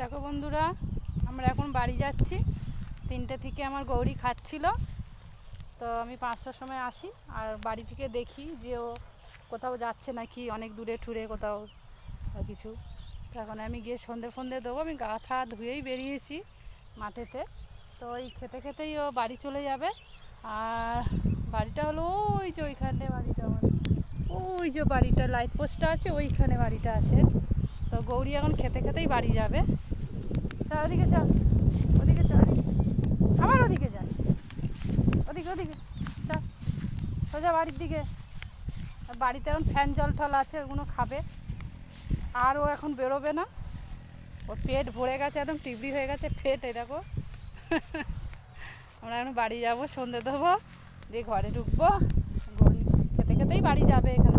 দেখো বন্ধুরা, আমরা এখন বাড়ি যাচ্ছি। 3টে থেকে আমার গৌরী খাচ্ছিল, তো আমি 5টার সময় আসি আর বাড়ি থেকে দেখি যে ও কোথাও যাচ্ছে নাকি অনেক দূরে ঠুরে কোথাও কিছু। তো এখন আমি গিয়ে সন্ধে দেবো। আমি গা থা ধুয়েই বেরিয়েছি মাঠেতে। তো ওই খেতে খেতেই ও বাড়ি চলে যাবে। আর বাড়িটা হলো ওই যে ওইখানে বাড়িটা আমার, ওই যে বাড়িটা লাইট পোস্টটা আছে ওইখানে বাড়িটা আছে। তো গৌরী এখন খেতে খেতেই বাড়ি যাবে। তা ওদিকে চল, ওদিকে চল, আবার ওদিকে যাই, ওদিকে ওদিকে চল, সোজা বাড়ির দিকে। বাড়িতে এখন ফ্যান জল টল আছে, ওগুলো খাবে। আর ও এখন বেরোবে না, ওর পেট ভরে গেছে, একদম টিবড়ি হয়ে গেছে পেট। এই দেখো আমরা এখন বাড়ি যাবো, সন্ধে দেবো দিয়ে ঘরে ঢুকবো। গৌরী খেতে খেতেই বাড়ি যাবে এখান